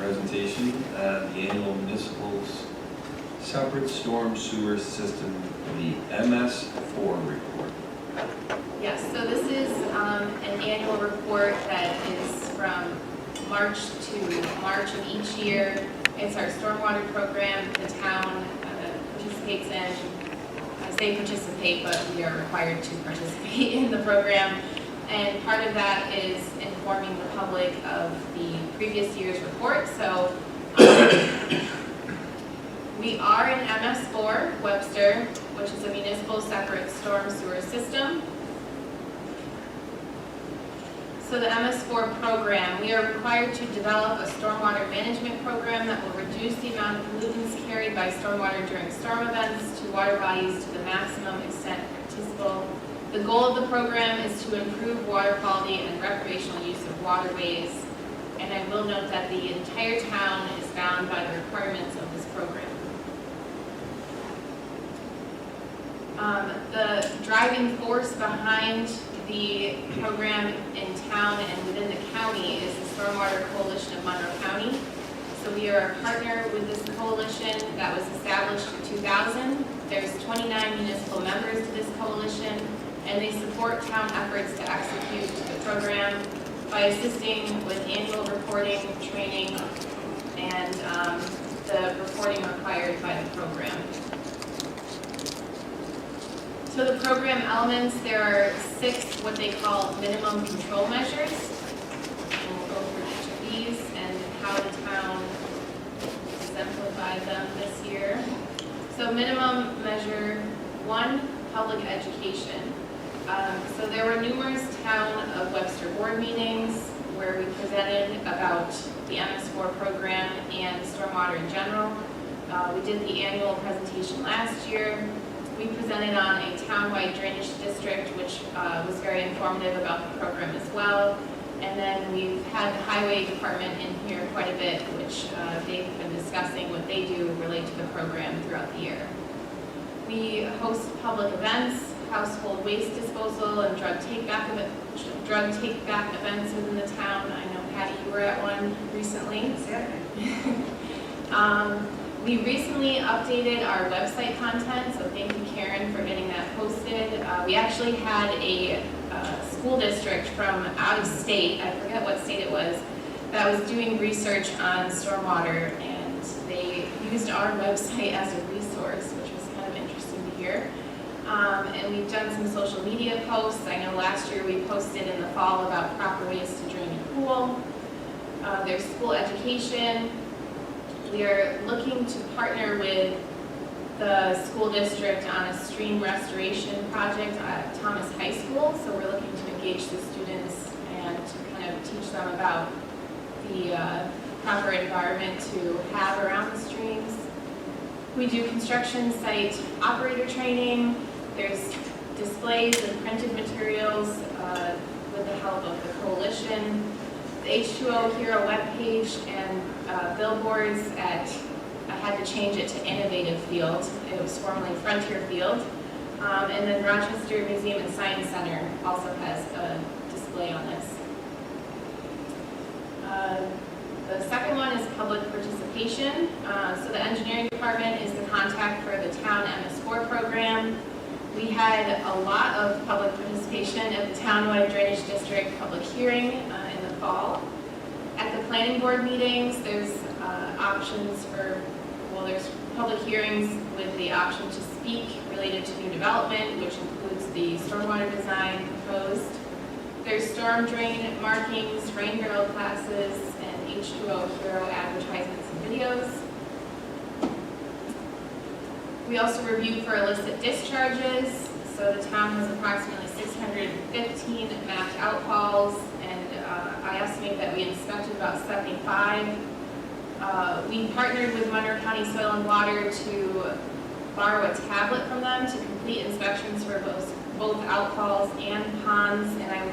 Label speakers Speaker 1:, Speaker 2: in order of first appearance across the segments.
Speaker 1: presentation on the annual municipal separate storm sewer system, the MS4 report.
Speaker 2: Yes, so this is an annual report that is from March to March of each year. It's our stormwater program the town participates in. I say participate, but we are required to participate in the program. And part of that is informing the public of the previous year's report. So we are in MS4, Webster, which is a municipal separate storm sewer system. So the MS4 program, we are required to develop a stormwater management program that will reduce the amount of pollutants carried by stormwater during storm events to water bodies to the maximum extent practicable. The goal of the program is to improve water quality and recreational use of waterways. And I will note that the entire town is bound by the requirements of this program. The driving force behind the program in town and within the county is the Stormwater Coalition of Monroe County. So we are a partner with this coalition that was established in 2000. There's 29 municipal members to this coalition, and they support town efforts to execute the program by assisting with annual reporting, training, and the reporting required by the program. So the program elements, there are 6 what they call minimum control measures. And we'll go over each of these and how the town exemplified them this year. So minimum measure 1, public education. So there were numerous town of Webster board meetings where we presented about the MS4 program and stormwater in general. We did the annual presentation last year. We presented on a town-wide drainage district, which was very informative about the program as well. And then we've had the highway department in here quite a bit, which they've been discussing what they do relate to the program throughout the year. We host public events, household waste disposal, and drug take-back events within the town. I know, Patty, you were at one recently. We recently updated our website content, so thank you, Karen, for getting that posted. We actually had a school district from out of state, I forget what state it was, that was doing research on stormwater, and they used our website as a resource, which was kind of interesting to hear. And we've done some social media posts. I know last year we posted in the fall about proper ways to drain your pool. There's school education. We are looking to partner with the school district on a stream restoration project at Thomas High School. So we're looking to engage the students and to kind of teach them about the proper environment to have around the streams. We do construction site operator training. There's displays and printed materials with the help of the coalition. The H2O Hero webpage and billboards at, I had to change it to Innovative Field. It was formerly Frontier Field. And then Rochester Museum and Science Center also has a display on this. The second one is public participation. So the engineering department is the contact for the town MS4 program. We had a lot of public participation at the townwide drainage district public hearing in the fall. At the planning board meetings, there's options for, well, there's public hearings with the option to speak related to new development, which includes the stormwater design proposed. There's storm drain markings, rain barrel classes, and H2O Hero advertisements and videos. We also review for illicit discharges. So the town has approximately 615 mapped outfalls, and I estimate that we inspected about 75. We partnered with Monroe County Soil and Water to borrow a tablet from them to complete inspections for both outfalls and ponds, and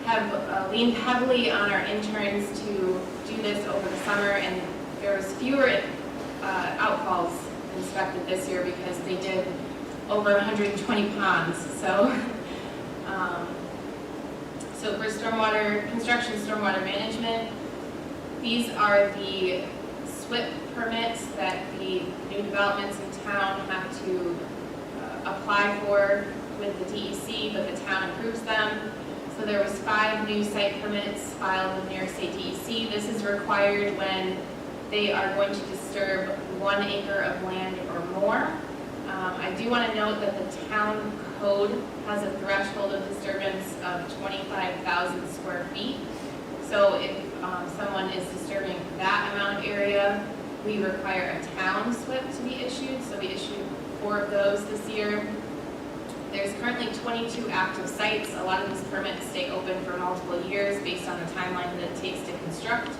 Speaker 2: I have leaned heavily on our interns to do this over the summer, and there was fewer outfalls inspected this year because they did over 120 ponds. So, so for stormwater construction, stormwater management, These are the SWIP permits that the new developments in town have to apply for with the DEC, but the town approves them. So there was 5 new site permits filed with New York State DEC. This is required when they are going to disturb 1 acre of land or more. I do want to note that the town code has a threshold of disturbance of 25,000 square feet. So if someone is disturbing that amount of area, we require a town SWIP to be issued. So we issued 4 of those this year. There's currently 22 active sites. A lot of these permits stay open for multiple years based on the timeline that it takes to construct.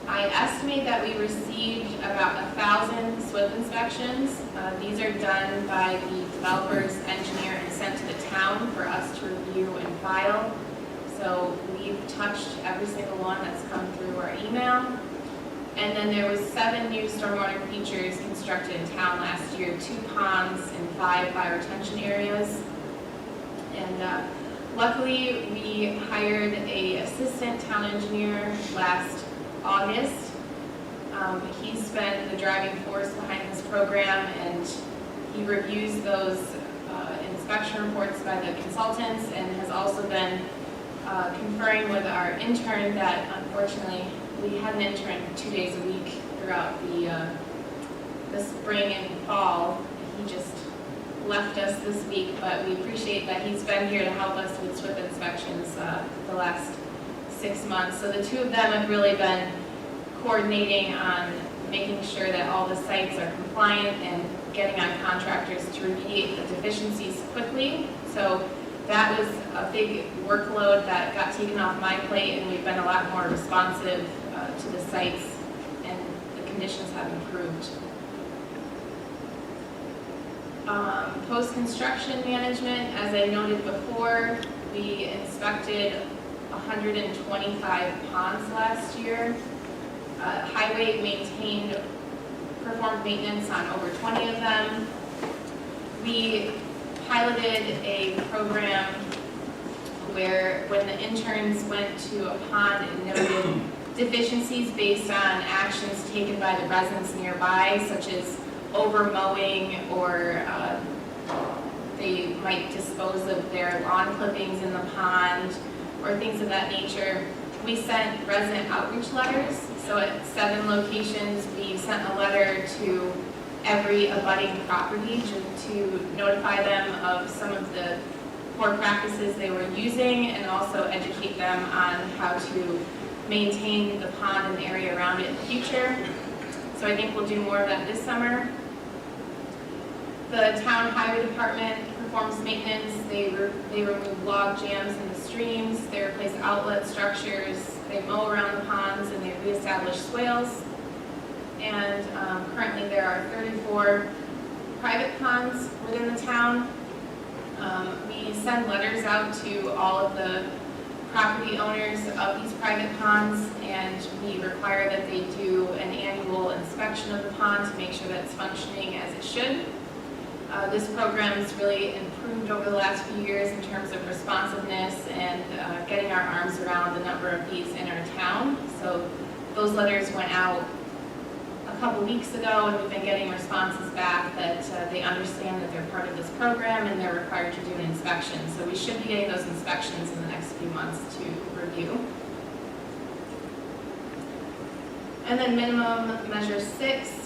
Speaker 2: I estimate that we received about 1,000 SWIP inspections. These are done by the developer's engineer and sent to the town for us to review and file. So we've touched every single one that's come through our email. And then there was 7 new stormwater features constructed in town last year, 2 ponds and 5 fire retention areas. And luckily, we hired an assistant town engineer last August. He's been the driving force behind this program, and he reviews those inspection reports by the consultants and has also been conferring with our intern that unfortunately we had an intern 2 days a week throughout the spring and fall. He just left us this week, but we appreciate that he's been here to help us with SWIP inspections the last 6 months. So the 2 of them have really been coordinating on making sure that all the sites are compliant and getting on contractors to remediate the deficiencies quickly. So that was a big workload that got taken off my plate, and we've been a lot more responsive to the sites, and the conditions have improved. Post-construction management, as I noted before, we inspected 125 ponds last year. Highway performed maintenance on over 20 of them. We piloted a program where when the interns went to a pond and noted deficiencies based on actions taken by the residents nearby, such as over mowing, or they might dispose of their lawn clippings in the pond, or things of that nature, we sent resident outreach letters. So at 7 locations, we sent a letter to every abutting property to notify them of some of the poor practices they were using, and also educate them on how to maintain the pond and the area around it in the future. So I think we'll do more of that this summer. The town highway department performs maintenance. They remove log jams in the streams, they replace outlet structures, they mow around the ponds, and they reestablish swales. And currently there are 34 private ponds within the town. We send letters out to all of the property owners of these private ponds, and we require that they do an annual inspection of the pond to make sure that it's functioning as it should. This program has really improved over the last few years in terms of responsiveness and getting our arms around the number of these in our town. So those letters went out a couple weeks ago, and we've been getting responses back that they understand that they're part of this program and they're required to do an inspection. So we should be getting those inspections in the next few months to review. And then minimum measure 6.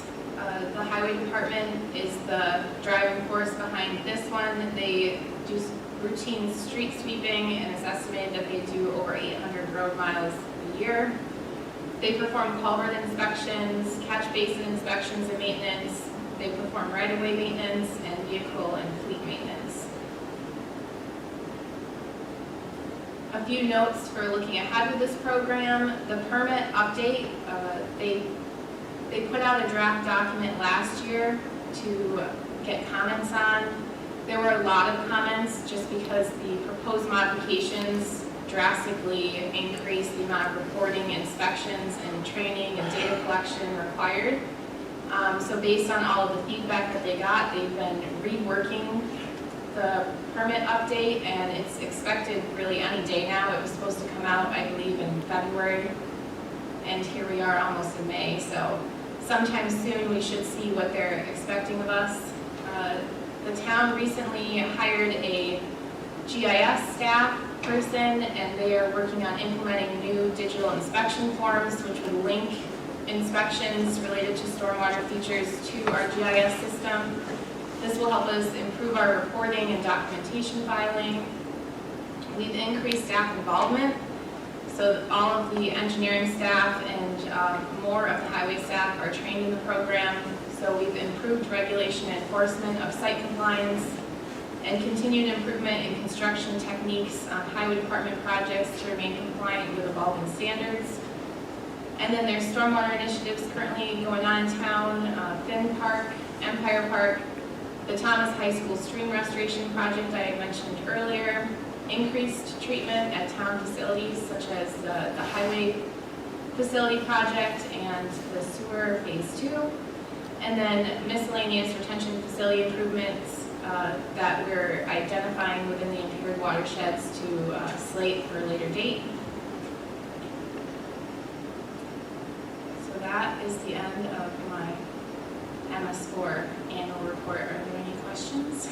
Speaker 2: The highway department is the driving force behind this one. They do routine street sweeping, and it's estimated that they do over 800 road miles a year. They perform culvert inspections, catch basin inspections and maintenance. They perform right-of-way maintenance and vehicle and fleet maintenance. A few notes for looking ahead with this program. The permit update, they put out a draft document last year to get comments on. There were a lot of comments just because the proposed modifications drastically increase the amount of reporting, inspections, and training and data collection required. So based on all of the feedback that they got, they've been reworking the permit update, and it's expected really any day now. It was supposed to come out, I believe, in February, and here we are almost in May, so sometime soon we should see what they're expecting of us. The town recently hired a GIS staff person, and they are working on implementing new digital inspection forms, which would link inspections related to stormwater features to our GIS system. This will help us improve our reporting and documentation filing. We've increased staff involvement, so all of the engineering staff and more of the highway staff are trained in the program. So we've improved regulation enforcement of site compliance and continued improvement in construction techniques on highway department projects to remain compliant with evolving standards. And then there's stormwater initiatives currently going on in town, Finn Park, Empire Park, the Thomas High School stream restoration project I had mentioned earlier, increased treatment at town facilities such as the highway facility project and the sewer phase 2, and then miscellaneous retention facility improvements that we're identifying within the impaired watersheds to slate for a later date. So that is the end of my MS4 annual report. Are there any questions?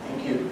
Speaker 3: Thank you.